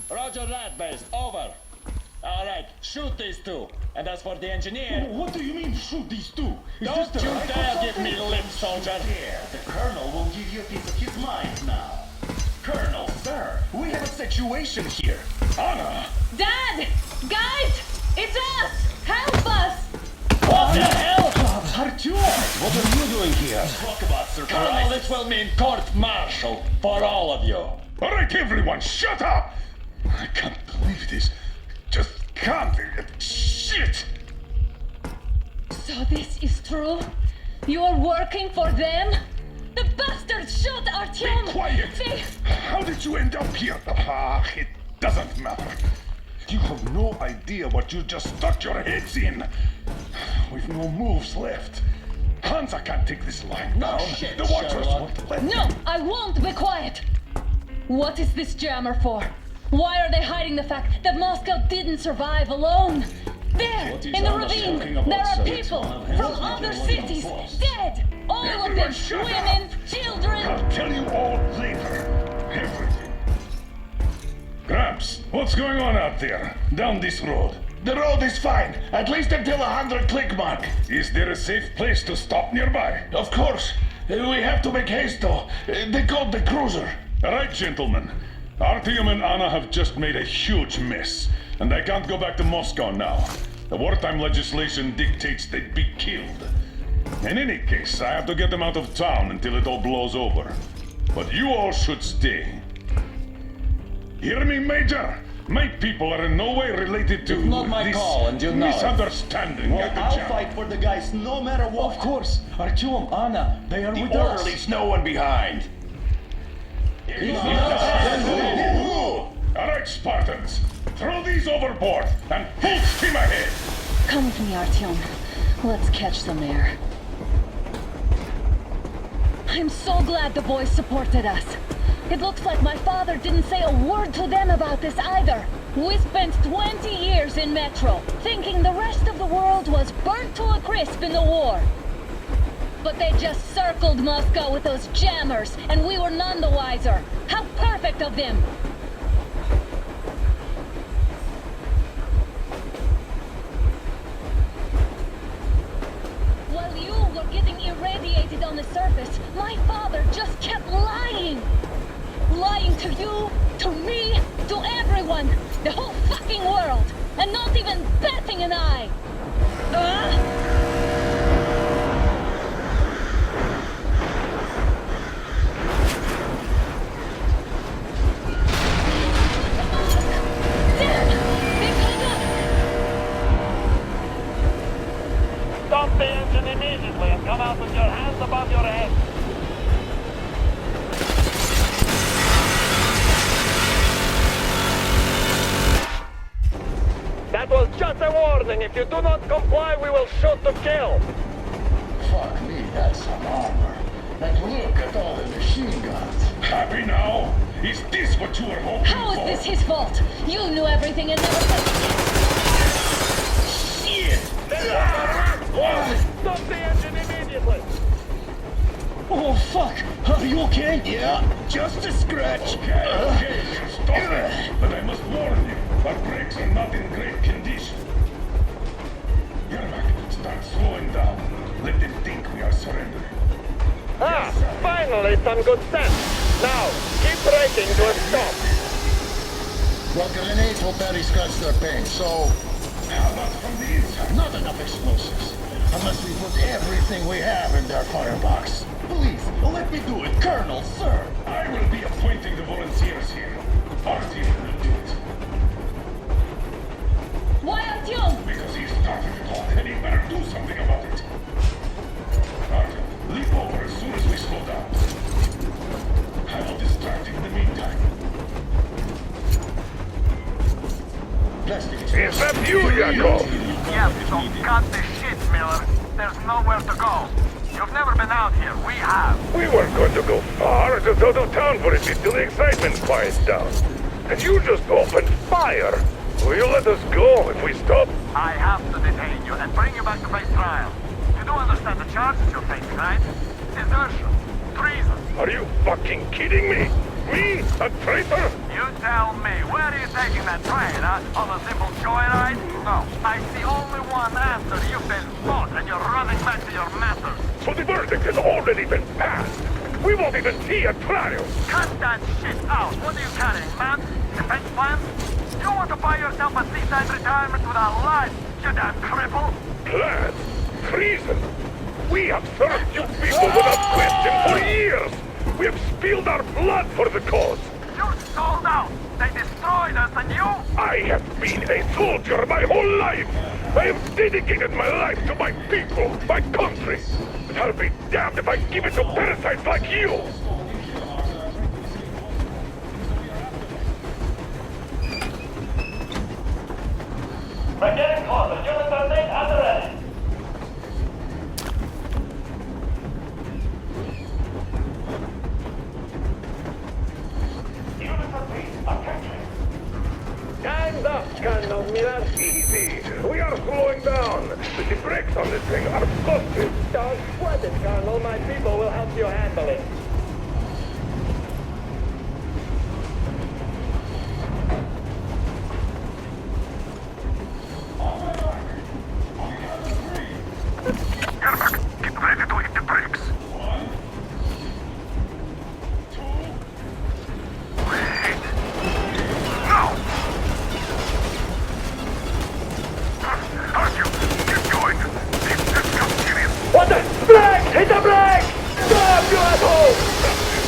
Roger that, base. Over. All right, shoot these two. And as for the engineer... What do you mean, shoot these two? Don't you dare give me lip, soldier. Here, the Colonel will give you a piece of his mind now. Colonel, sir, we have a situation here. Anna! Dad! Guys! It's us! Help us! What the hell? Artyom, what are you doing here? Talk about Colonel, surprise. this will mean court-martial for all of you. All right, everyone, shut up! I can't believe this. Just can't. Shit! So this is true? You are working for them? The bastards shot Artyom! Be quiet! They... How did you end up here? It doesn't matter. You have no idea what you just stuck your heads in. We've no moves left. Hansa can't take this line down. shit, The Watchers Sherlock. won't let No, I won't be quiet! What is this jammer for? Why are they hiding the fact that Moscow didn't survive alone? There, What is in the Anna ravine, talking about, there are sir? people It's from other cities, dead! All of them, Everyone shut women, children! I'll tell you all later. Everything. Gramps, what's going on out there? Down this road. The road is fine, at least until 100 click mark. Is there a safe place to stop nearby? Of course. We have to make haste though. They called the cruiser. All right, gentlemen. Artyom and Anna have just made a huge mess, and I can't go back to Moscow now. The wartime legislation dictates they'd be killed. In any case, I have to get them out of town until it all blows over. But you all should stay. Hear me, Major? My people are in no way related to not my this call, and you know it. misunderstanding at the I'll jam. fight for the guys no matter what. Of course, Artyom, Anna, they are with The us. orderlies, no one behind. All right, Spartans. Throw these overboard and full steam ahead. Come with me, Artyom. Let's catch some air. I'm so glad the boys supported us. It looks like my father didn't say a word to them about this either. We spent 20 years in Metro, thinking the rest of the world was burnt to a crisp in the war. But they just circled Moscow with those jammers, and we were none the wiser. How perfect of them! While you were getting irradiated on the surface, my father just kept lying. Lying to you, to me, to everyone, the whole fucking world, and not even batting an eye. Dad, they pulled up. Stop the engine immediately and come out with your hands above your head. That was just a warning. If you do not comply, we will shoot to kill. Fuck me, that's some armor. And look at all the machine guns. Happy now? Is this what you were hoping How is for? this his fault? You knew everything and never said Shit! Stop the engine immediately. Oh, fuck! Are you okay? Yeah, just a scratch. Okay, stop it. But I must warn you, our brakes are not in great condition. Yermak, start slowing down. Let them think we are surrendering. Finally some good sense. Now, keep braking to a stop. Well, grenades will barely scratch their paint, so... How about from the inside? Not enough explosives. Unless we put everything we have in their firebox. Please, let me do it, Colonel, sir. I will be appointing the volunteers here. Artyom will do it. Why, Artyom? Because he started it all, and he better do something about it. Artyom, leap over as soon as we slow down. I will distract him in the meantime. Plastic Is that you, Yakov? Yes, so cut the shit, Miller. There's nowhere to go. You've never been out here. We have. We weren't going to go far, just out of town for a bit till the excitement quiets down. And you just opened fire. Will you let us go if we stop? I have to detain you and bring you back to face trial. You do understand the charges you're facing, right? Desertion, treason. Are you fucking kidding me? Me? A traitor? You tell me, where are you taking that train, huh? On a simple joyride? No, I see only one answer. You've been bought and you're running back to your masters. So the verdict has already been passed. We won't even see a trial. Cut that shit out. What are you carrying, man? Defense plans? You want to buy yourself a seaside retirement without life, you damn cripple? Plan? Treason? We have served you people without question for years. We have spilled our blood for the cause. You sold out. They destroyed us and you? I have been a soldier my whole life. I have dedicated my life to my people, my country. But I'll be damned if I give it to parasites like you. We're getting closer. Units are made at the ready. Units are made. Attention. Time's up, Colonel. Easy. We are slowing down. But the brakes on this thing are busted. Don't sweat it, Colonel. My people will help you handle it. Get ready to hit the brakes. Wait. No! Artyom, keep going. Keep this gun serious. What the? Brake! Hit the brake! Stop, you asshole!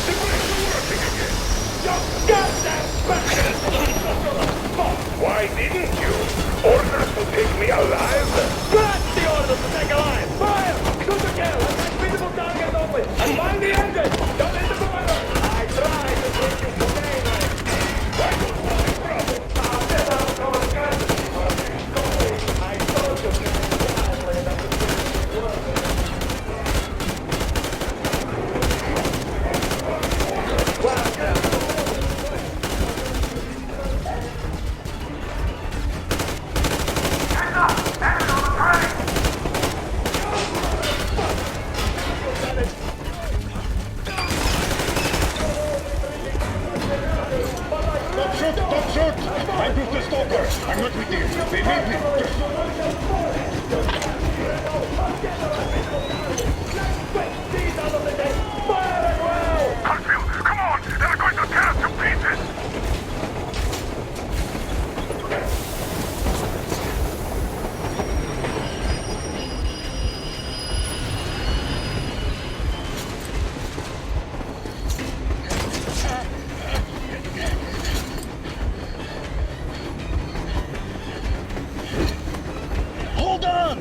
The brakes are working again. You goddamn bastard! Why didn't you? Orders to take me alive? Blast the order to take a line! Fire! Shoot to kill! Attack visible target only! And find the engine! Don't hit the boiler! I tried to take you today, I don't want any trouble. I told you to Don't shoot! I'm just a stalker. I'm not with you. They made me. Artyom, come on! They're going to tear us to pieces! Hold on!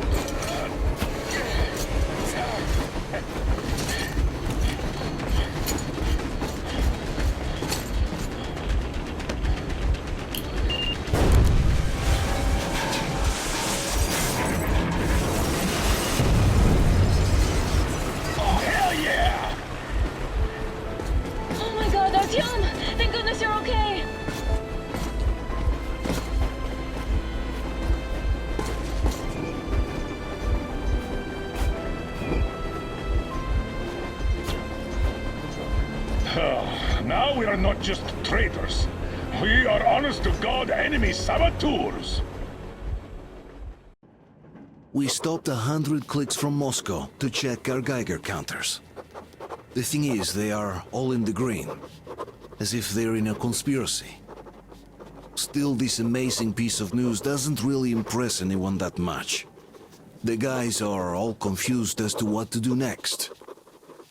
Oh my god, Artyom! Thank goodness you're okay! Now we are not just traitors. We are honest-to-God enemy saboteurs. We stopped 100 clicks from Moscow to check our Geiger counters. The thing is, they are all in the green, as if they're in a conspiracy. Still, this amazing piece of news doesn't really impress anyone that much. The guys are all confused as to what to do next.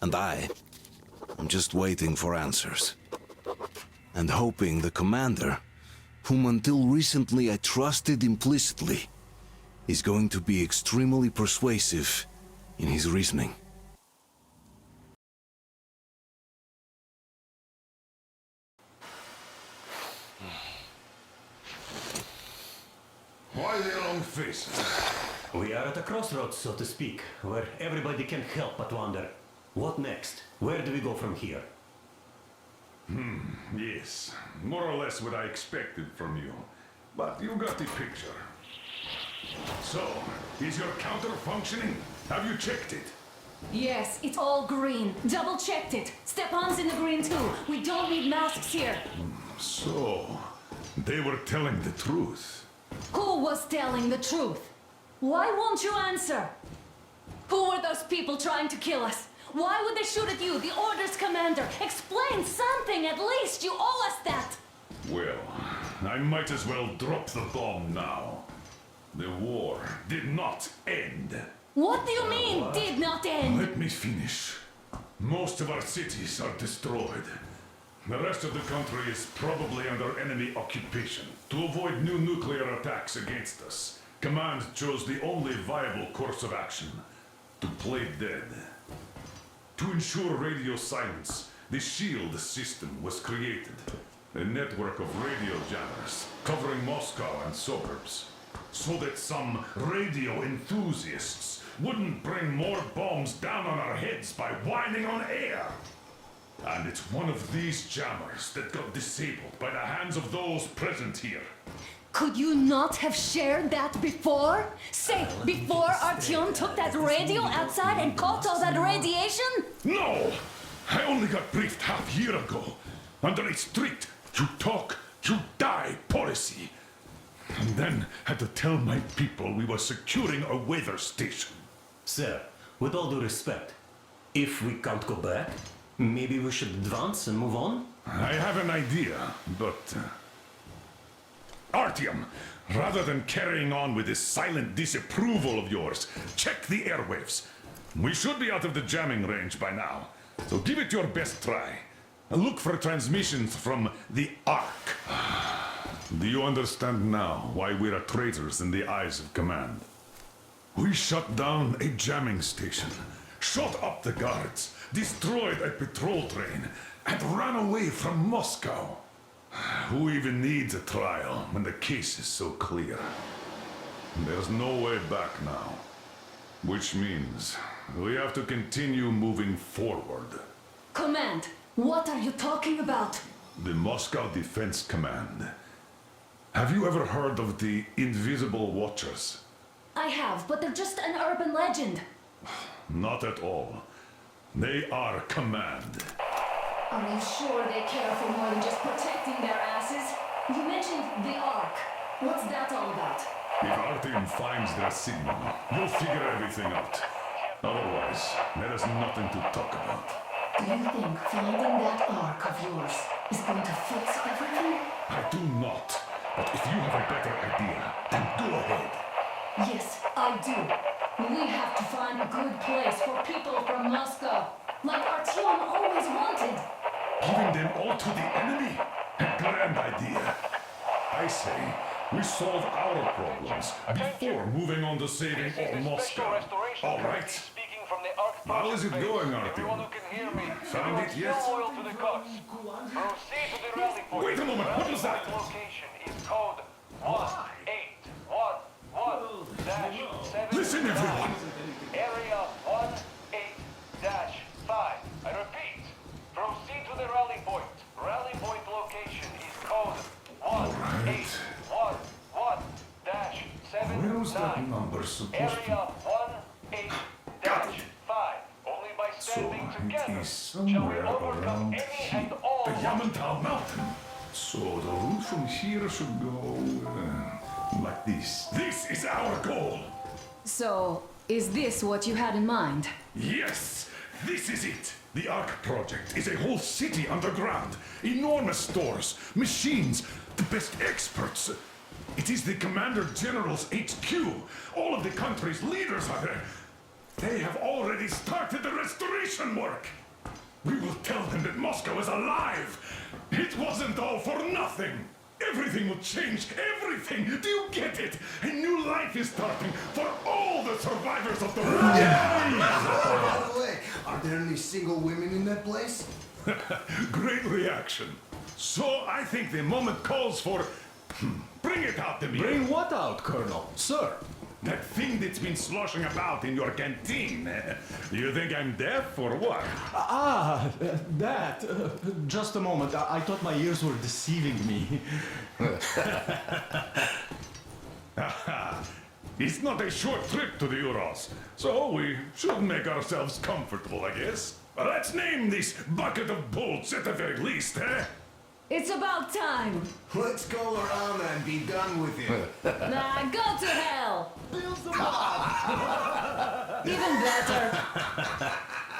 And I'm just waiting for answers. And hoping the commander, whom until recently I trusted implicitly, is going to be extremely persuasive in his reasoning. Why the long faces? We are at a crossroads, so to speak, where everybody can help but wonder, what next? Where do we go from here? Yes, more or less what I expected from you. But you got the picture. So, is your counter functioning? Have you checked it? Yes, it's all green. Double checked it. Stepan's in the green too. We don't need masks here. So, They were telling the truth. Who was telling the truth? Why won't you answer? Who were those people trying to kill us? Why would they shoot at you, the Order's commander? Explain something, at least! You owe us that! Well, I might as well drop the bomb now. The war did not end. What do you mean, did not end? Let me finish. Most of our cities are destroyed. The rest of the country is probably under enemy occupation. To avoid new nuclear attacks against us, Command chose the only viable course of action: to play dead. To ensure radio silence, the SHIELD system was created. A network of radio jammers covering Moscow and suburbs, so that some radio enthusiasts wouldn't bring more bombs down on our heads by whining on air. And it's one of these jammers that got disabled by the hands of those present here. Could you not have shared that before? Say, before Artyom took that radio outside and caught all that radiation? No! I only got briefed half year ago, under a strict you talk, you die policy. And then had to tell my people we were securing a weather station. Sir, with all due respect, if we can't go back, maybe we should advance and move on? I have an idea, but... Artyom, rather than carrying on with this silent disapproval of yours, check the airwaves. We should be out of the jamming range by now, so give it your best try. Look for transmissions from the Ark. Do you understand now why we are traitors in the eyes of Command? We shut down a jamming station, shot up the guards, destroyed a patrol train, and ran away from Moscow. Who even needs a trial when the case is so clear? There's no way back now. Which means we have to continue moving forward. Command, what are you talking about? The Moscow Defense Command. Have you ever heard of the Invisible Watchers? I have, but they're just an urban legend. Not at all. They are Command. Are you sure they care for more than just protecting their asses? You mentioned the Ark. What's that all about? If Artyom finds their signal, you'll figure everything out. Otherwise, there is nothing to talk about. Do you think finding that Ark of yours is going to fix everything? I do not. But if you have a better idea, then go ahead. Yes, I do. We have to find a good place for people from Moscow, like Artyom always wanted. Giving them all to the enemy? A grand idea. I say, we solve our problems before moving on to saving all Moscow. All right? How is it going, Artyom? Found it yet? Wait a moment, what was that? Location is code 1811-7. Listen, everyone! Area 18-5. I repeat, proceed to the rally point. Rally point location is code 1811-79. Where was that number supposed to be? Area 18-5. Only by standing So together it is shall we somewhere overcome around any here. and all The Yamantau Mountain. So the route from here should go like this. This is our goal. So, is this what you had in mind? Yes, this is it. The Ark project is a whole city underground. Enormous stores, machines, the best experts. It is the Commander General's HQ. All of the country's leaders are there. They have already started the restoration work. We will tell them that Moscow is alive. It wasn't all for nothing. Everything will change. Everything. Do you get it? A new life is starting for all the survivors of the war. By the way, are there any single women in that place? Great reaction. So I think the moment calls for... Bring it out, Dmitry. Bring what out, Colonel? Sir? That thing that's been sloshing about in your canteen. You think I'm deaf or what? That. Just a moment. I thought my ears were deceiving me. It's not a short trip to the Urals, so we should make ourselves comfortable, I guess. Let's name this bucket of bolts at the very least, eh? It's about time. Let's call her Anna and be done with it. Nah, go to hell. Even better.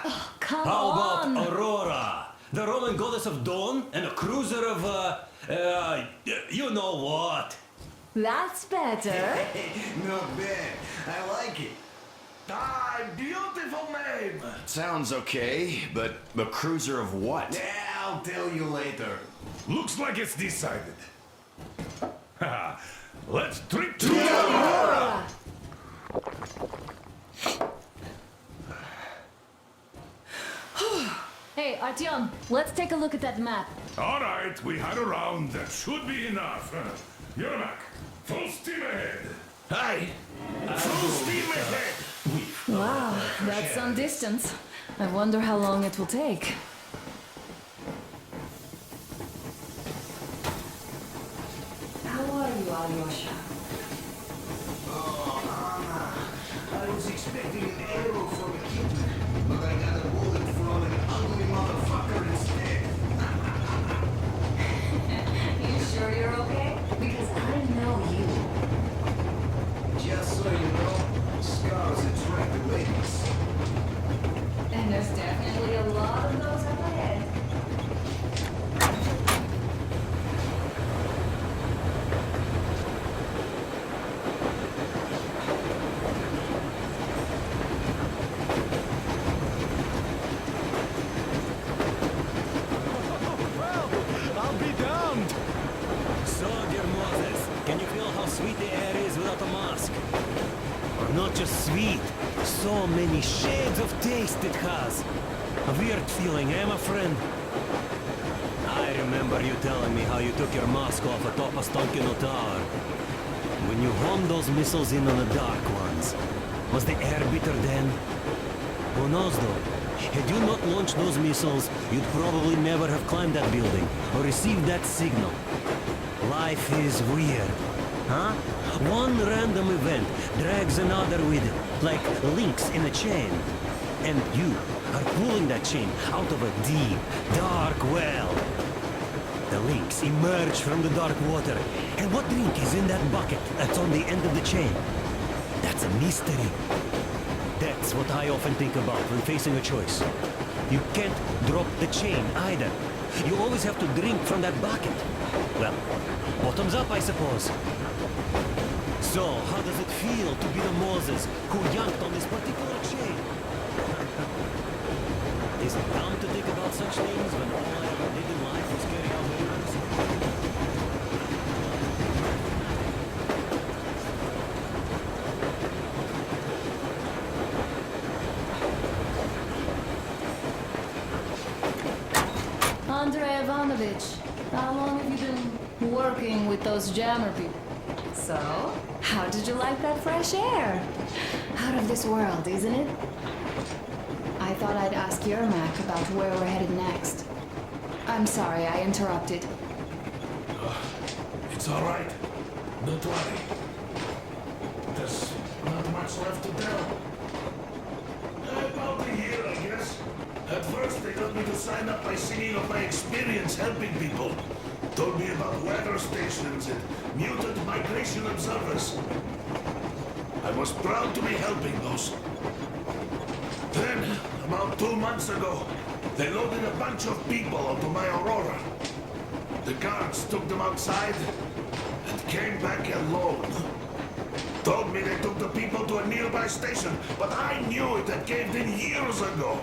Oh, come How on. about Aurora? The Roman goddess of dawn and a cruiser of, you know what? That's better. Not bad. I like it. Ah, beautiful name. Sounds okay, but a cruiser of what? Yeah, I'll tell you later. Looks like it's decided. Let's trip to Aurora. Hey, Artyom, let's take a look at that map. All right, we had a round. That should be enough. You're back. Full steam ahead. Hi. Full steam ahead. Wow, that's some distance. I wonder how long it will take. How are you, Alyosha? Oh, Anna. I was expecting an arrow from a kitten, but I got a bullet from an ugly motherfucker instead. You sure you're okay? Because I know you. Just so you know, scars attract the ladies. And there's definitely a lot of those up ahead. I'll be damned! So, dear Moses, can you feel how sweet the air is without a mask? Or not just sweet, so many shades of taste it has. A weird feeling, eh, my friend? I remember you telling me how you took your mask off atop a Stonkino tower. When you homed those missiles in on the dark ones, was the air bitter then? Who knows though? Had you not launched those missiles, you'd probably never have climbed that building or received that signal. Life is weird, huh? One random event drags another with it, like links in a chain. And you are pulling that chain out of a deep, dark well. The links emerge from the dark water. And what drink is in that bucket that's on the end of the chain? That's a mystery. That's what I often think about when facing a choice. You can't drop the chain either. You always have to drink from that bucket. Well, bottoms up, I suppose. So, how does it feel to be the Moses who yanked on this particular chain? Is it dumb to think about such things when all I ever did in life was carry out orders? Andrei Ivanovich, how long have you been working with those jammer people? So, how did you like that fresh air? Out of this world, isn't it? I thought I'd ask Yermak about where we're headed next. I'm sorry I interrupted. It's all right. Don't worry. There's not much left to tell. About a year, I guess. At first, they got me to sign up by singing of my experience helping people. Told me about weather stations and mutant migration observers. I was proud to be helping those. Then, about 2 months ago, they loaded a bunch of people onto my Aurora. The guards took them outside and came back alone. Told me they took the people to a nearby station, but I knew it had caved in years ago.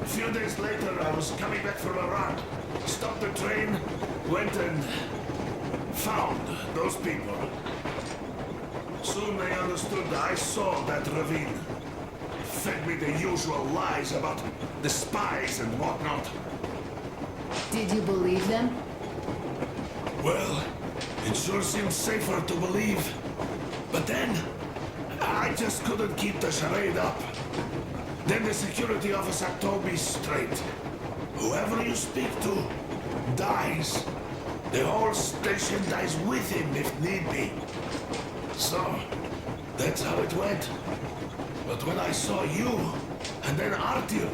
A few days later, I was coming back from Iran. Stopped the train, went and found those people. Soon they understood that I saw that ravine. Fed me the usual lies about the spies and whatnot. Did you believe them? Well, it sure seems safer to believe. But then, I just couldn't keep the charade up. Then the security officer told me straight. Whoever you speak to dies. The whole station dies with him if need be. So, that's how it went. But when I saw you, and then Artyom,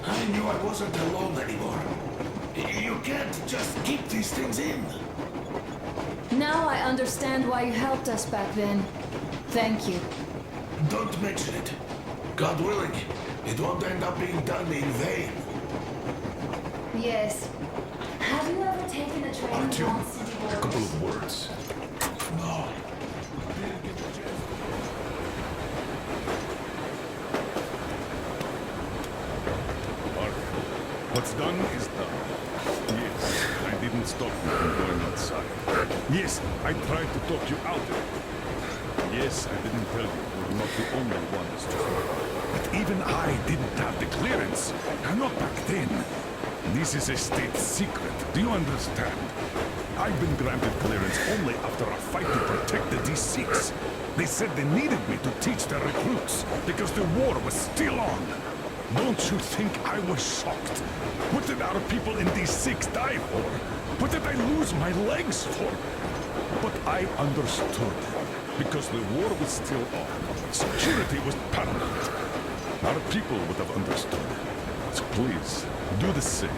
I knew I wasn't alone anymore. You can't just keep these things in. Now I understand why you helped us back then. Thank you. Don't mention it. God willing, it won't end up being done in vain. Yes. Have you ever taken a train Artyom, down city a couple of words. No. What's done is done. Yes, I didn't stop you from going outside. Yes, I tried to talk you out of it. Yes, I didn't tell you we're not the only ones to fall. But even I didn't have the clearance. Not back then. This is a state secret. Do you understand? I've been granted clearance only after a fight to protect the D6. They said they needed me to teach their recruits because the war was still on. Don't you think I was shocked? What did our people in D6 die for? What did I lose my legs for? But I understood. Because the war was still on. Security was paramount. Our people would have understood. So please, do the same.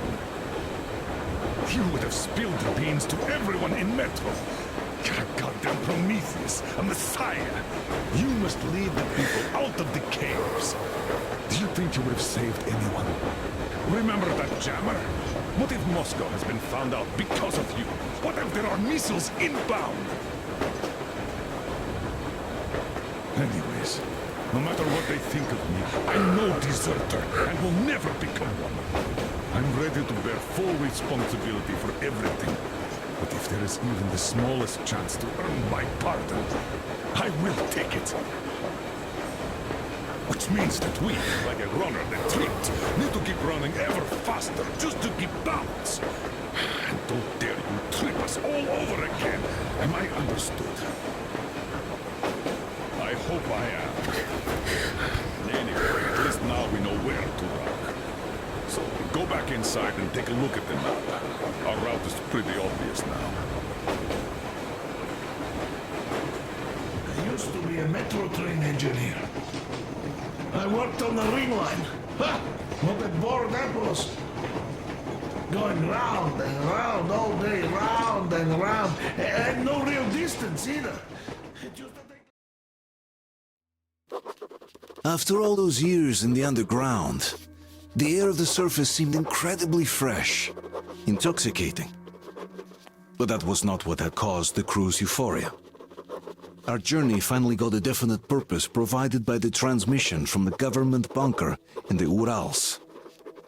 You would have spilled the beans to everyone in Metro. You're a goddamn Prometheus, a messiah. You must lead the people out of the caves. Do you think you would have saved anyone? Remember that jammer? What if Moscow has been found out because of you? What if there are missiles inbound? Anyways, no matter what they think of me, I'm no deserter and will never become one. I'm ready to bear full responsibility for everything. But if there is even the smallest chance to earn my pardon, I will take it. Which means that we, like a runner that tripped, need to keep running ever faster just to keep balance. And don't dare you trip us all over again. Am I understood? I hope I am. Anyway, at least now we know where to run. So, go back inside and take a look at the map. Our route is pretty obvious now. I used to be a metro train engineer. I worked on the ring line. Ha! What a bore that was. Going round and round all day, round and round. And no real distance either. After all those years in the underground, the air of the surface seemed incredibly fresh, intoxicating. But that was not what had caused the crew's euphoria. Our journey finally got a definite purpose provided by the transmission from the government bunker in the Urals.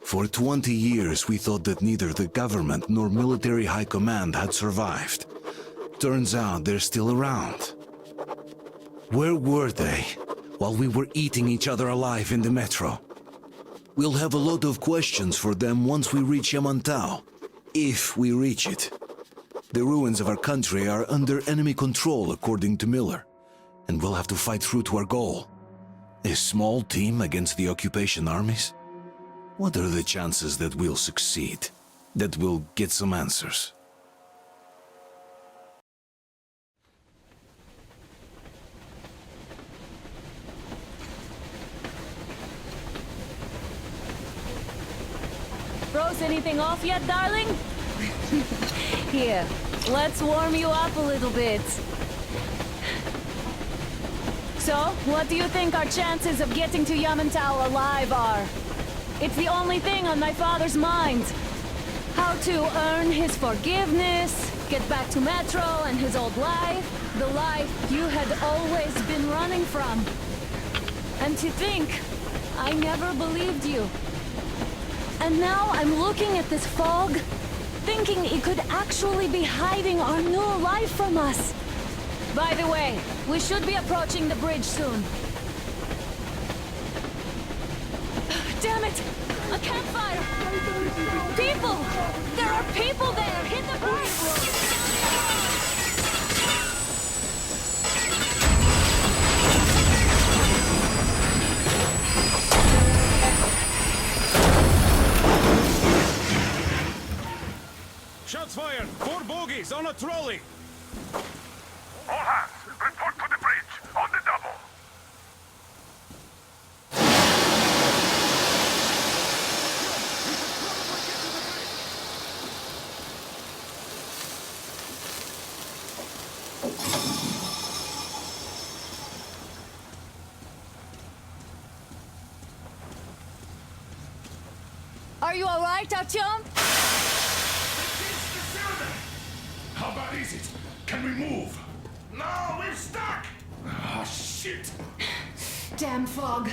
For 20 years we thought that neither the government nor military high command had survived. Turns out they're still around. Where were they while we were eating each other alive in the metro? We'll have a lot of questions for them once we reach Yamantau, if we reach it. The ruins of our country are under enemy control, according to Miller, and we'll have to fight through to our goal. A small team against the occupation armies? What are the chances that we'll succeed? That we'll get some answers? Froze anything off yet, darling? Here, let's warm you up a little bit. So, what do you think our chances of getting to Yamantau alive are? It's the only thing on my father's mind. How to earn his forgiveness, get back to Metro and his old life, the life you had always been running from. And to think, I never believed you. And now I'm looking at this fog, thinking it could actually be hiding our new life from us. By the way, we should be approaching the bridge soon. Damn it! A campfire! People! There are people there! Hit the brakes! Shots fired! 4 bogies on a trolley! All hands, report to the bridge, on the double. right, Artyom? How bad is it? Can we move? No, we're stuck! Ah, shit! Damn fog.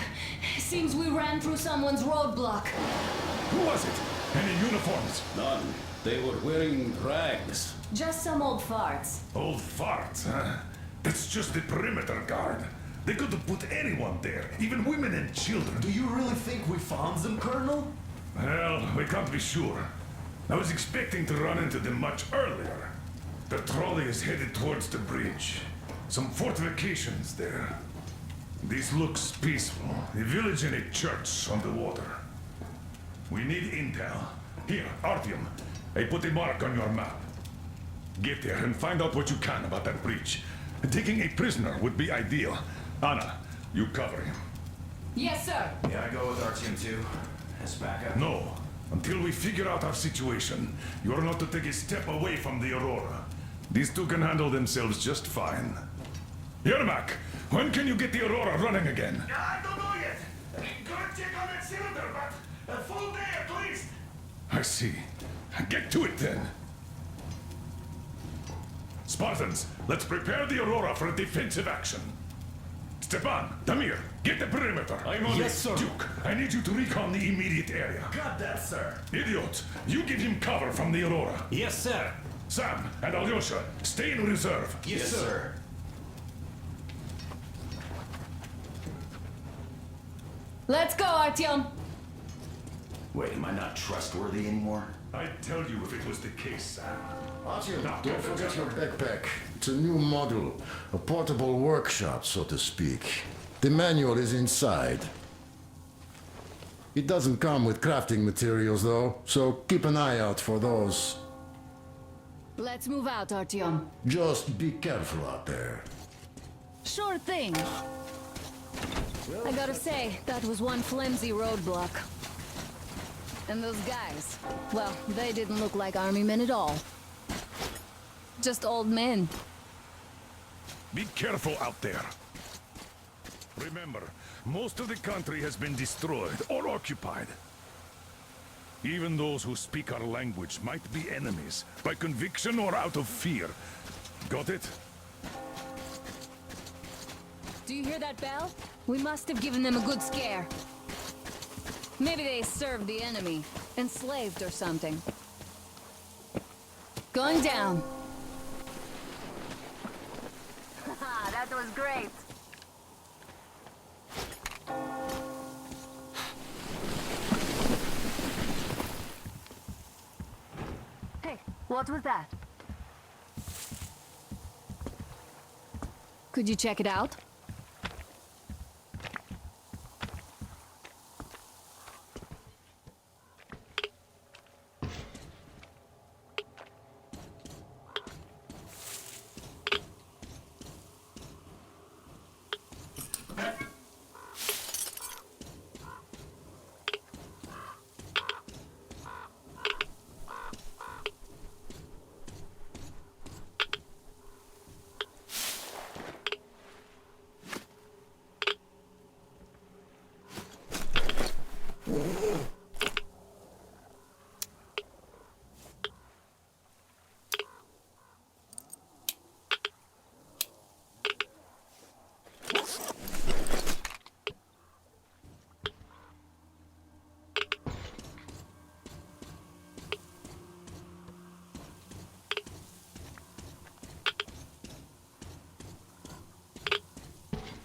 Seems we ran through someone's roadblock. Who was it? Any uniforms? None. They were wearing rags. Just some old farts. Old farts, huh? That's just the perimeter guard. They could have put anyone there, even women and children. Do you really think we found them, Colonel? Well, we can't be sure. I was expecting to run into them much earlier. The trolley is headed towards the bridge. Some fortifications there. This looks peaceful. A village and a church on the water. We need intel. Here, Artyom. I put a mark on your map. Get there and find out what you can about that breach. Taking a prisoner would be ideal. Anna, you cover him. Yes, sir. Yeah, I go with Artyom too. As backup. No. Until we figure out our situation, you're not to take a step away from the Aurora. These two can handle themselves just fine. Yermak, when can you get the Aurora running again? I don't know yet. Gonna check on that cylinder, but a full day at least. I see. Get to it then. Spartans, let's prepare the Aurora for a defensive action. Stepan, Damir, get the perimeter. I'm on Yes, it. sir. Duke, I need you to recon the immediate area. Got that, sir. Idiot, you give him cover from the Aurora. Yes, sir. Sam and Alyosha, stay in reserve. Yes, sir. Let's go, Artyom. Wait, am I not trustworthy anymore? I'd tell you if it was the case, Sam. Artyom, Now, don't forget your backpack. It's a new model, a portable workshop, so to speak. The manual is inside. It doesn't come with crafting materials, though, so keep an eye out for those. Let's move out, Artyom. Just be careful out there. Sure thing. I gotta say, that was one flimsy roadblock. And those guys, well, they didn't look like army men at all. Just old men. Be careful out there. Remember, most of the country has been destroyed or occupied. Even those who speak our language might be enemies, by conviction or out of fear. Got it? Do you hear that bell? We must have given them a good scare. Maybe they served the enemy, enslaved or something. Going down. Haha, that was great. Hey, what was that? Could you check it out?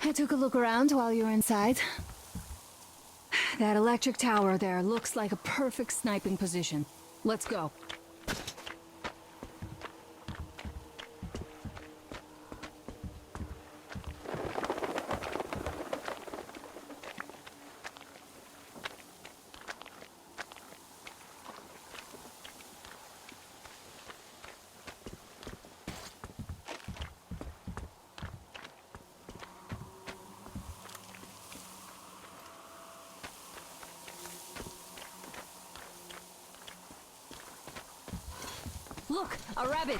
I took a look around while you were inside. That electric tower there looks like a perfect sniping position. Let's go. Look, a rabbit!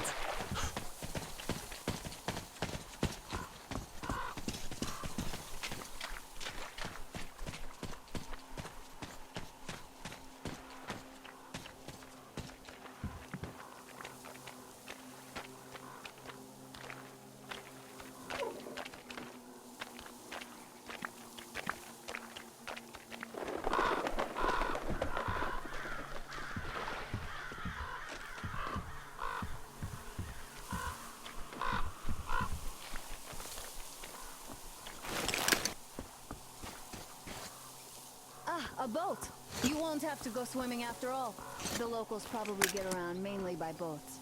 A boat. You won't have to go swimming after all. The locals probably get around mainly by boats.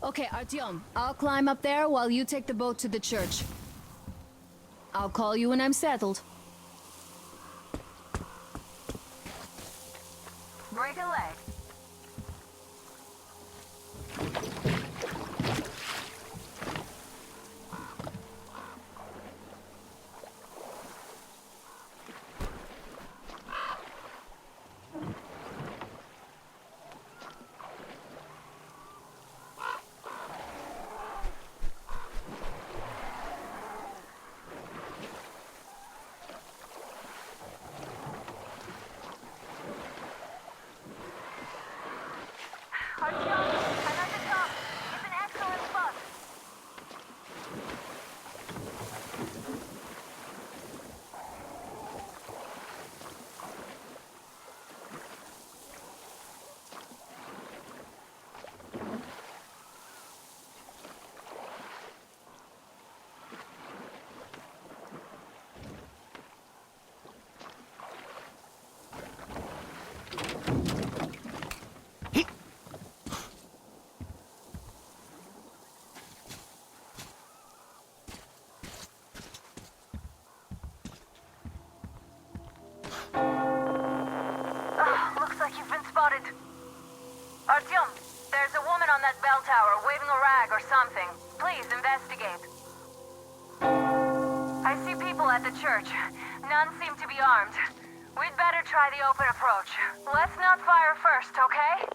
Okay, Artyom, I'll climb up there while you take the boat to the church. I'll call you when I'm settled. Break a leg. Looks like you've been spotted. Artyom, there's a woman on that bell tower waving a rag or something. Please investigate. I see people at the church. None seem to be armed. We'd better try the open approach. Let's not fire first, okay?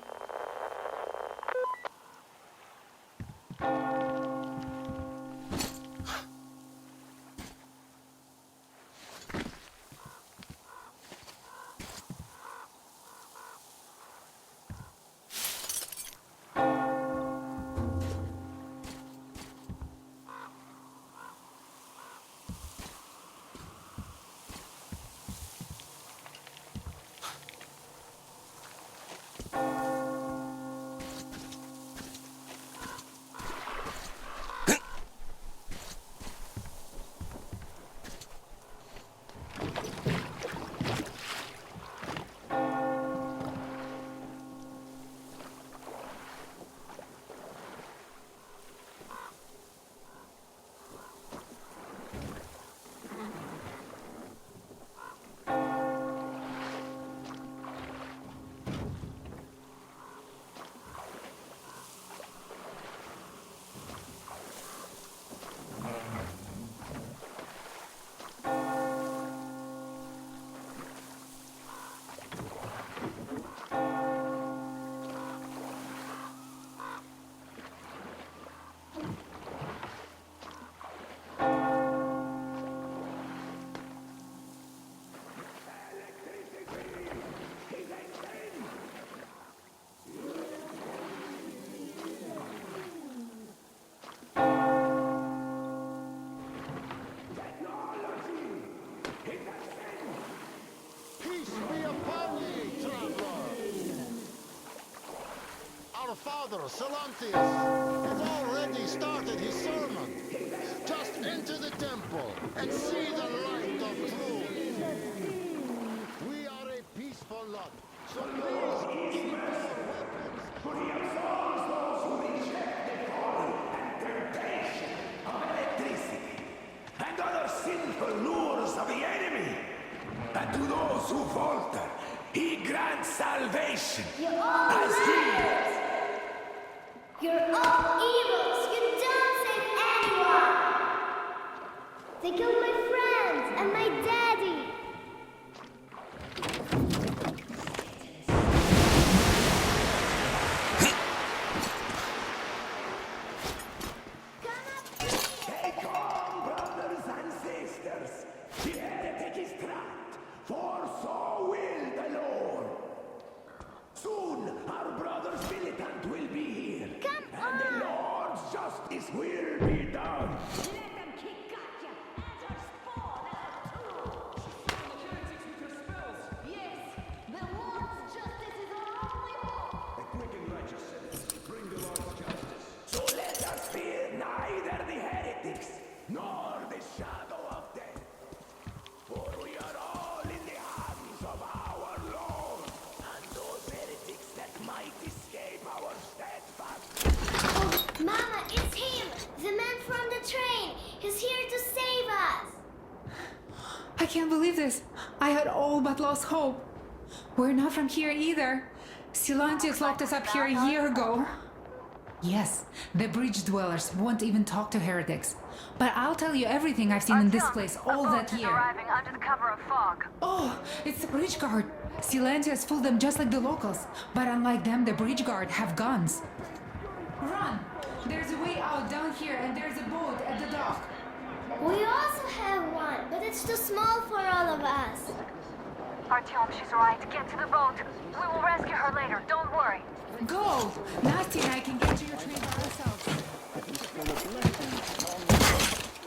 Father, Salantius, has already started his sermon. Just enter the temple and see the light of truth. We are a peaceful lot, so please keep your weapons. For he absolves those who reject the call and temptation of electricity and other sinful lures of the enemy. And to those who falter, he grants salvation. As he You're all evils! You don't save anyone! They killed my friends and my daddy! Take on, brothers and sisters! The heretic is trapped, for so will the Lord! Soon our brother's militant will be here! And the Lord's justice will be done! Let them kick gotcha as our spawn as a can't believe this. I had all but lost hope. We're not from here either. Silantius locked us up here a year ago. Yes, the bridge dwellers won't even talk to heretics. But I'll tell you everything I've seen in this place all that year. Arriving under the cover of fog. Oh, it's the bridge guard. Silantius fooled them just like the locals. But unlike them, the bridge guard have guns. Run! There's a way out down here and there's a boat at the dock. We also have one, but it's too small for all of us. Artyom, she's right. Get to the boat. We will rescue her later. Don't worry. Go! Nasty and I can get to your train by ourselves.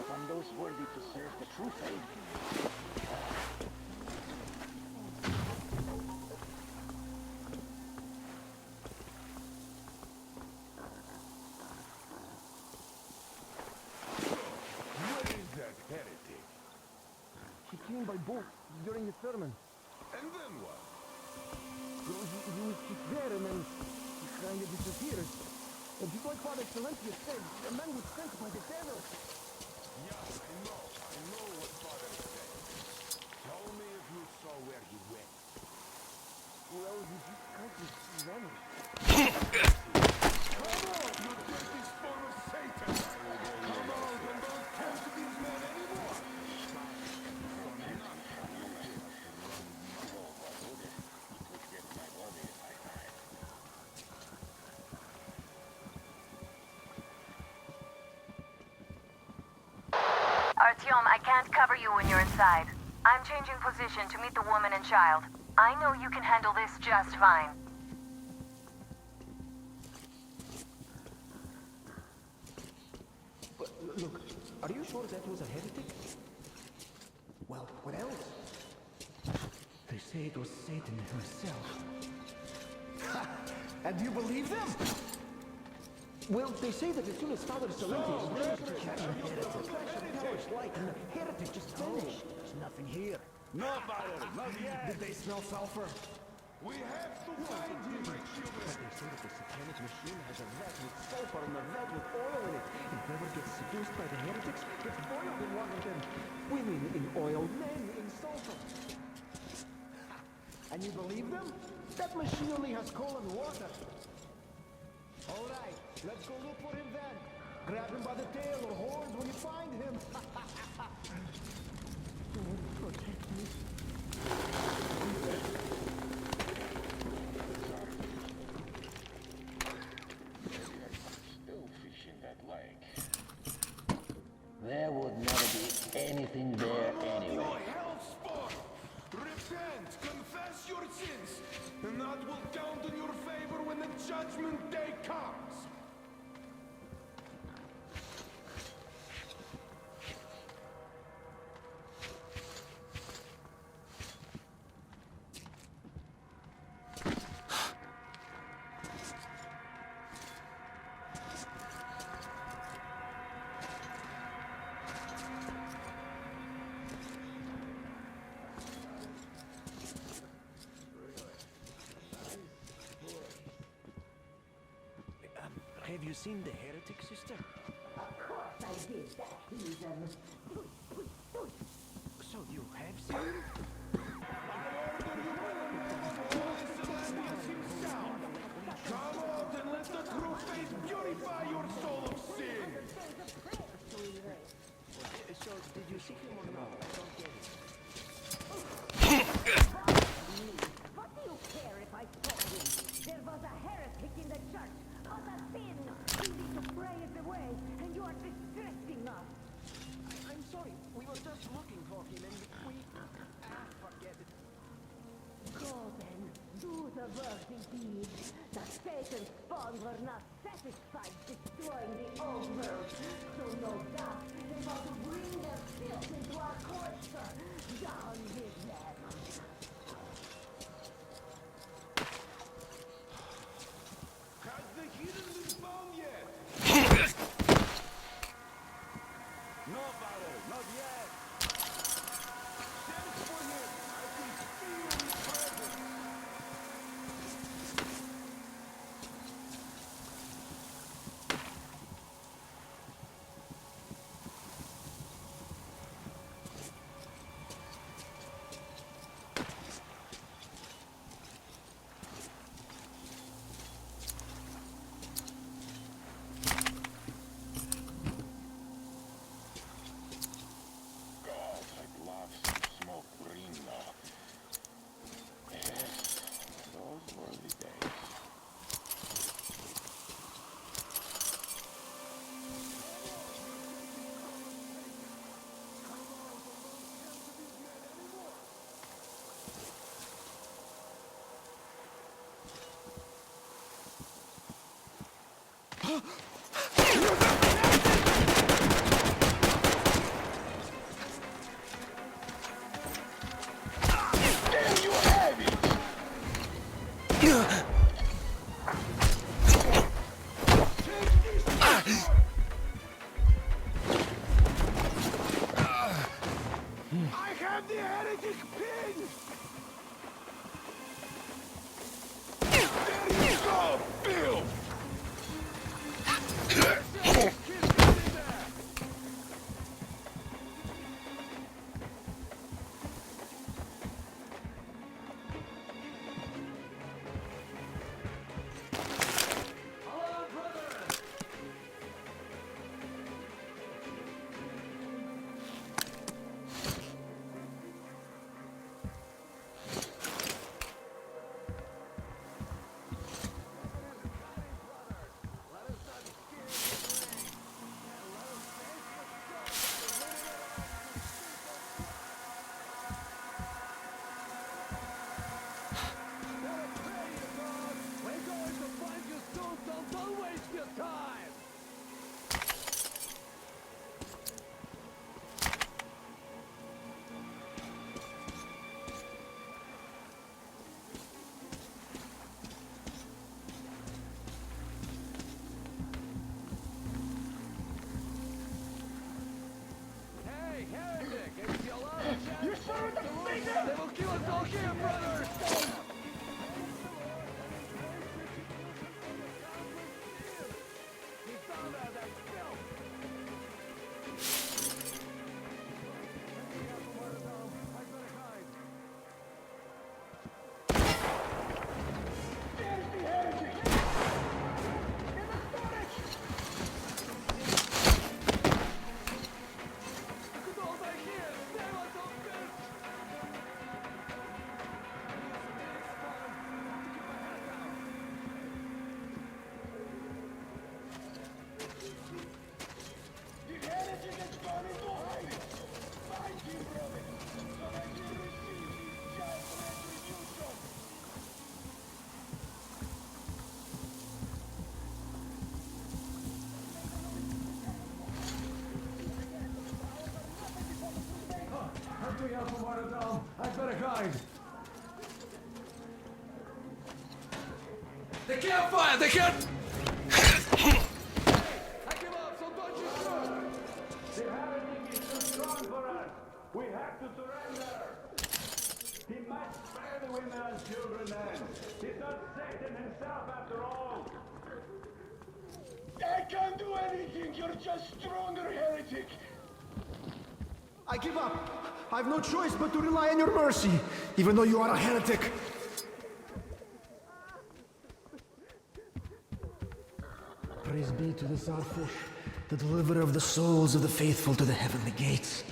From those worthy to serve the true faith. He came by boat during the sermon. And then what? He was just there and then he kind of disappeared. And just like Father Silentius said, a man was sent by the devil. Yeah, I know what Father said. Tell me if you saw where he went. Well, he just kind of vanished. Come on, you dirty spawn of Satan! Come out and don't tempt these men anymore! Artyom, I can't cover you when you're inside. I'm changing position to meet the woman and child. I know you can handle this just fine. But look, are you sure that was a heretic? Well, what else? They say it was Satan himself. And you believe them? Well, they say that as soon as Father Silentius light and the heretic just vanished. There's nothing here. No, Father, not yet! Did they smell sulfur? We have to find him, my children! But they say that the satanic machine has a vat with sulfur and a vat with oil in it. And whoever gets seduced by the heretics gets boiled in water then. Women in oil, men in sulfur. And you believe them? That machine only has coal and water. All right, let's go look for him then. Grab him by the tail or horns when you find him. Lord, protect me. Still fishing that lake. There would never be anything there anyway. Your health spawn! Repent, confess your sins, and that will count in your favor when the judgment day comes. Have you seen the heretic, sister? Of course I did that, heathen. So you have seen him? Come out and let the true faith purify your soul of sin! So, did you see him or not? I don't get it. What do you care if I saw him? There was a heretic in the church. Of a sin. We need to pray it away, and you are distracting us. I'm sorry. We were just looking for him and we... forget it. Go then. Do the worthy deed. The Satan spawn were not satisfied destroying the old world. So no doubt they want to bring their filth into our culture. Down with them. Has the hidden been found yet? No, Father, not yet. Send for him. I can feel his presence. I have the heretic pin! There you go, Bill! You son of a bitch! They will kill us all here, brothers! I'd better hide. They can't fire! They can't! I give up, so don't you shoot! The heretic is too strong for us! We have to surrender! He might spare the women and children then! He's not Satan himself after all! I can't do anything, you're just stronger, heretic! I give up. I've no choice but to rely on your mercy, even though you are a heretic. Praise be to the Starfish, the deliverer of the souls of the faithful to the heavenly gates.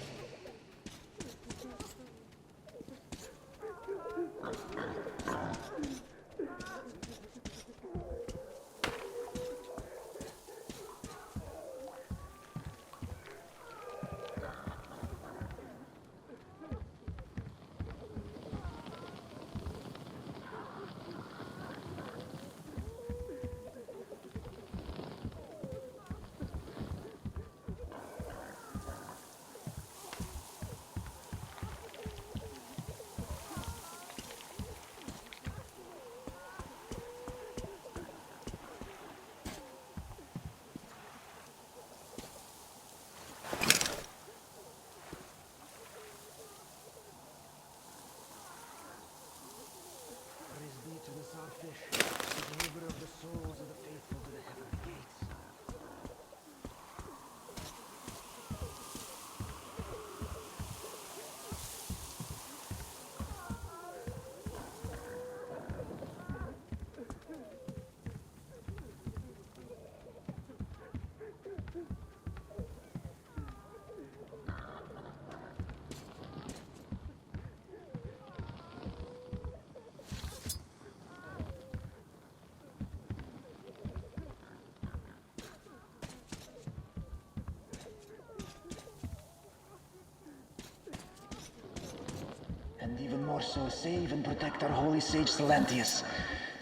And even more so, save and protect our holy sage Silentius,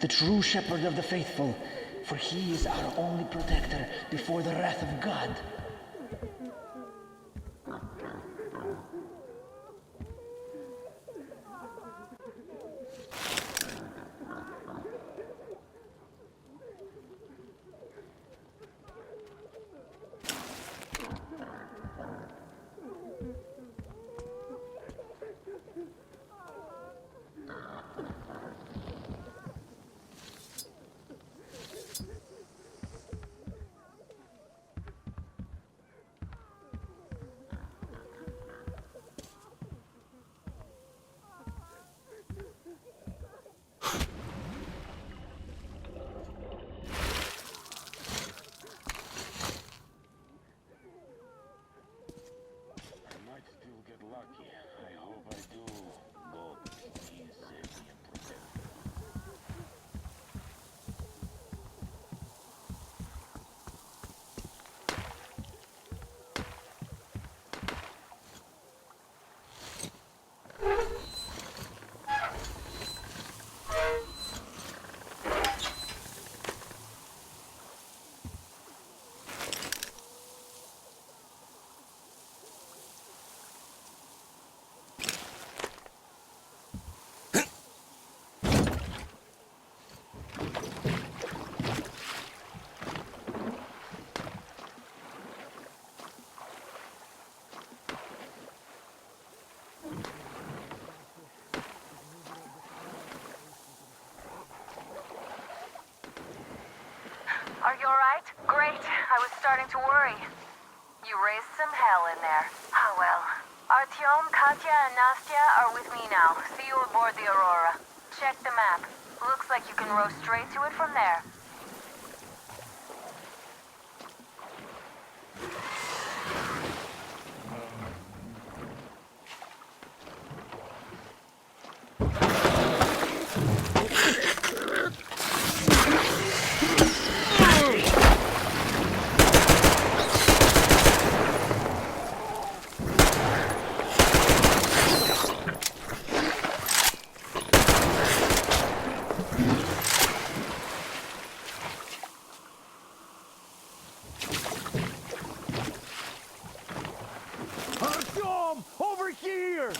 the true shepherd of the faithful. for he is our only protector before the wrath of God. Are you alright? Great. I was starting to worry. You raised some hell in there. Oh well. Artyom, Katya, and Nastya are with me now. See you aboard the Aurora. Check the map. Looks like you can row straight to it from there. Artyom! Over here!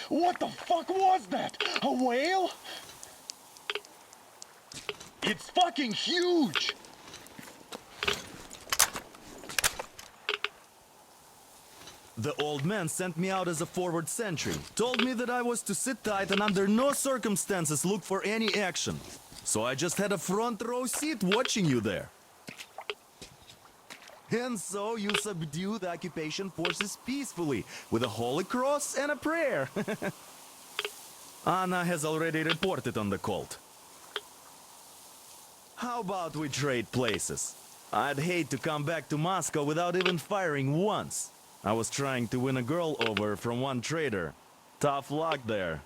What the fuck was that? A whale? It's fucking huge! The old man sent me out as a forward sentry. Told me that I was to sit tight and under no circumstances look for any action. So I just had a front row seat watching you there. And so you subdue the occupation forces peacefully, with a holy cross and a prayer. Anna has already reported on the cult. How about we trade places? I'd hate to come back to Moscow without even firing once. I was trying to win a girl over from one trader. Tough luck there.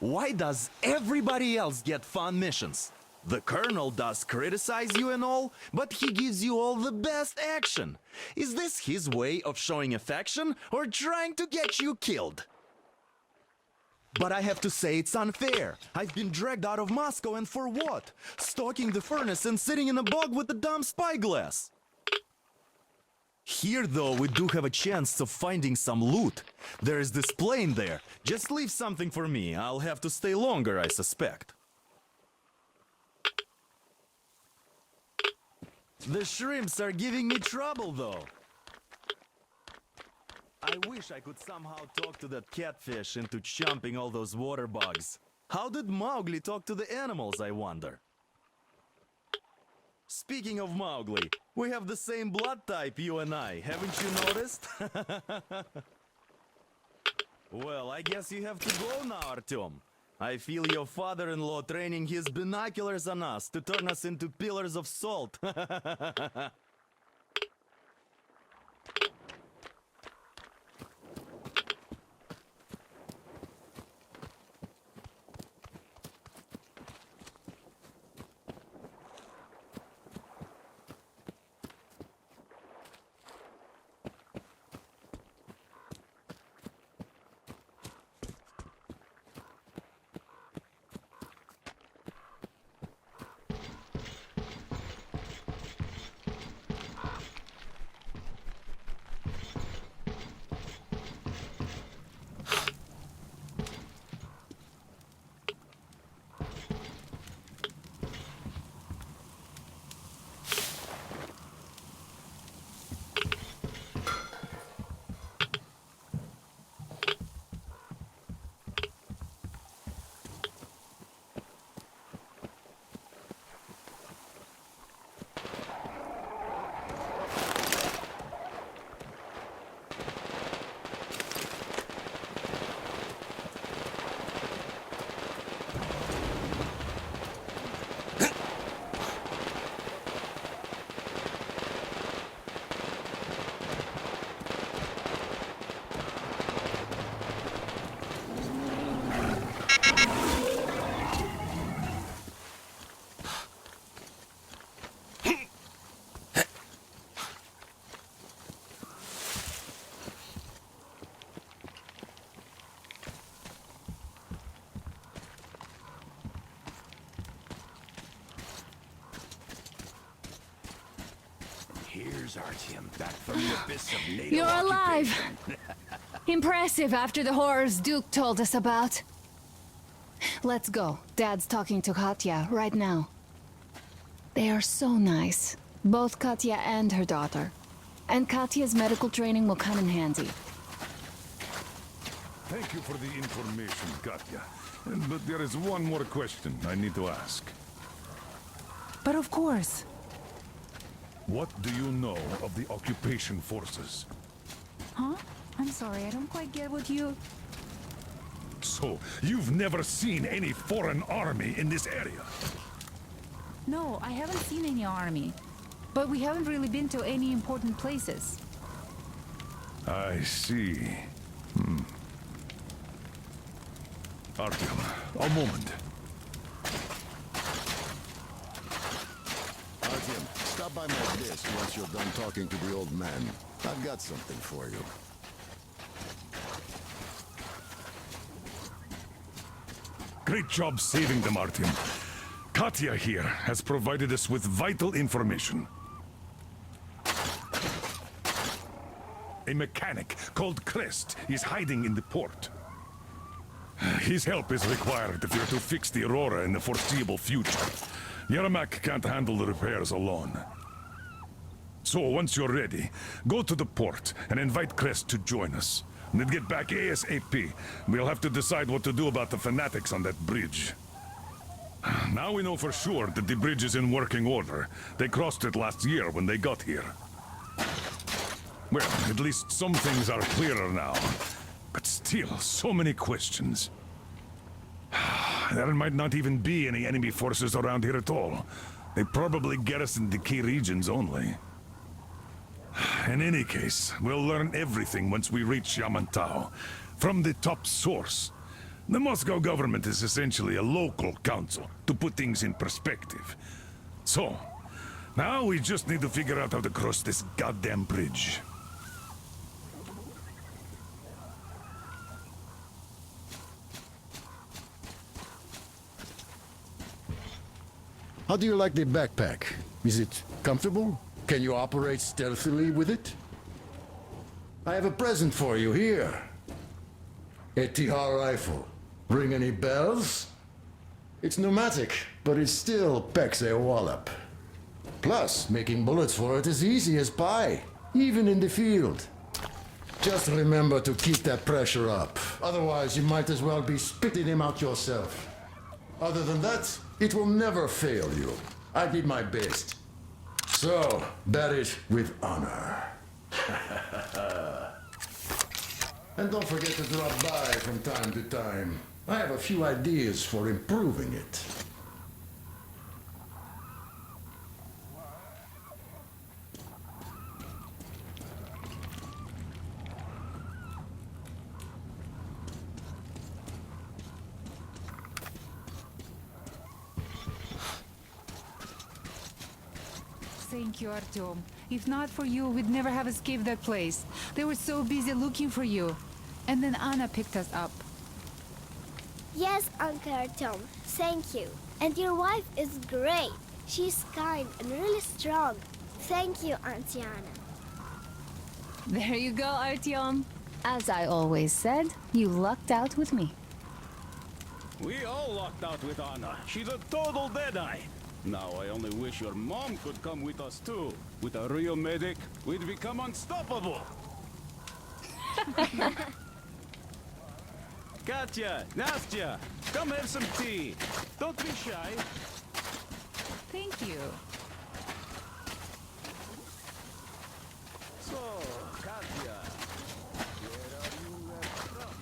Why does everybody else get fun missions? The colonel does criticize you and all, but he gives you all the best action. Is this his way of showing affection or trying to get you killed? But I have to say it's unfair. I've been dragged out of Moscow, and for what? Stalking the furnace and sitting in a bog with a dumb spyglass. Here, though, we do have a chance of finding some loot. There is this plane there. Just leave something for me. I'll have to stay longer, I suspect. The shrimps are giving me trouble, though. I wish I could somehow talk to that catfish into chomping all those water bugs. How did Mowgli talk to the animals, I wonder? Speaking of Mowgli, We have the same blood type, you and I. Haven't you noticed? Well, I guess you have to go now, Artyom. I feel your father-in-law training his binoculars on us to turn us into pillars of salt. Here's Artyom, back from the abyss of NATO You're alive! occupation. Impressive after the horrors Duke told us about. Let's go. Dad's talking to Katya right now. They are so nice. Both Katya and her daughter. And Katya's medical training will come in handy. Thank you for the information, Katya. But there is one more question I need to ask. But of course. What do you know of the occupation forces? Huh? I'm sorry, I don't quite get what you... So, you've never seen any foreign army in this area? No, I haven't seen any army. But we haven't really been to any important places. I see. Artyom, a moment. Artyom, stop by my desk once you're done talking to the old man. I've got something for you. Great job saving them, Artyom. Katya here has provided us with vital information. A mechanic called Crest is hiding in the port. His help is required if you're to fix the Aurora in the foreseeable future. Yermak can't handle the repairs alone. So once you're ready, go to the port and invite Crest to join us. And then get back ASAP. We'll have to decide what to do about the fanatics on that bridge. Now we know for sure that the bridge is in working order. They crossed it last year when they got here. Well, at least some things are clearer now. But still, so many questions. There might not even be any enemy forces around here at all. They probably garrison the key regions only. In any case, we'll learn everything once we reach Yamantau. From the top source. The Moscow government is essentially a local council, to put things in perspective. So, now we just need to figure out how to cross this goddamn bridge. How do you like the backpack? Is it comfortable? Can you operate stealthily with it? I have a present for you here. A TR rifle. Ring any bells? It's pneumatic, but it still packs a wallop. Plus, making bullets for it is easy as pie, even in the field. Just remember to keep that pressure up. Otherwise, you might as well be spitting him out yourself. Other than that, it will never fail you. I did my best. So, that is with honor. And don't forget to drop by from time to time. I have a few ideas for improving it. Thank you, Artyom. If not for you, we'd never have escaped that place. They were so busy looking for you. And then Anna picked us up. Yes, Uncle Artyom. Thank you. And your wife is great. She's kind and really strong. Thank you, Auntie Anna. There you go, Artyom. As I always said, you lucked out with me. We all lucked out with Anna. She's a total deadeye. Now I only wish your mom could come with us too. With a real medic, we'd become unstoppable. Katya, Nastya, come have some tea. Don't be shy. Thank you. So, Katya, where are you from?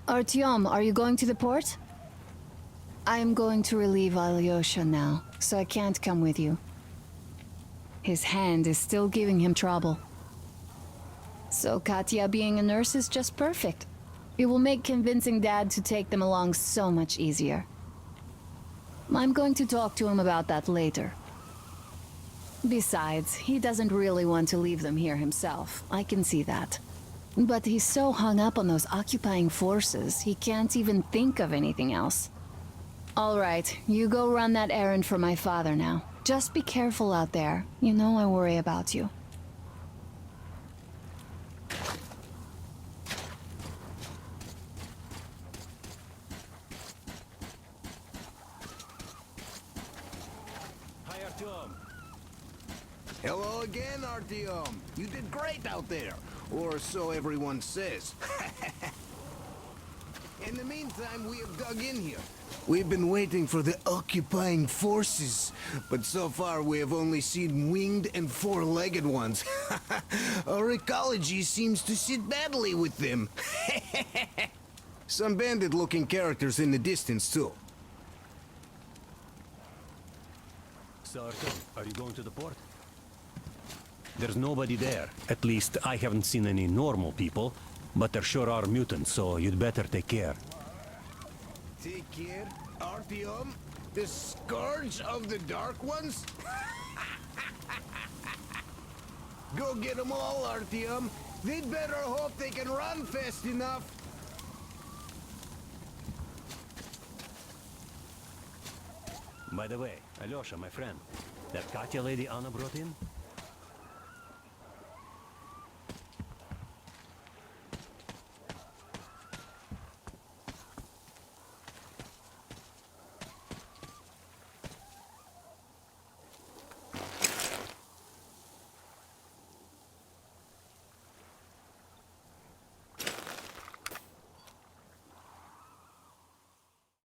Artyom, are you going to the port? I am going to relieve Alyosha now, so I can't come with you. His hand is still giving him trouble. So Katya being a nurse is just perfect. It will make convincing Dad to take them along so much easier. I'm going to talk to him about that later. Besides, he doesn't really want to leave them here himself. I can see that. But he's so hung up on those occupying forces, he can't even think of anything else. All right, you go run that errand for my father now. Just be careful out there. You know I worry about you. Hi, Artyom. Hello again, Artyom. You did great out there. Or so everyone says. In the meantime, we have dug in here. We've been waiting for the occupying forces, but so far we have only seen winged and four-legged ones. Our ecology seems to sit badly with them. Some bandit-looking characters in the distance, too. So, Artyom, are you going to the port? There's nobody there. At least, I haven't seen any normal people. But there sure are mutants, so you'd better take care. Take care, Artyom? The scourge of the Dark Ones? Go get them all, Artyom. They'd better hope they can run fast enough. By the way, Alyosha, my friend, that Katya lady Anna brought in,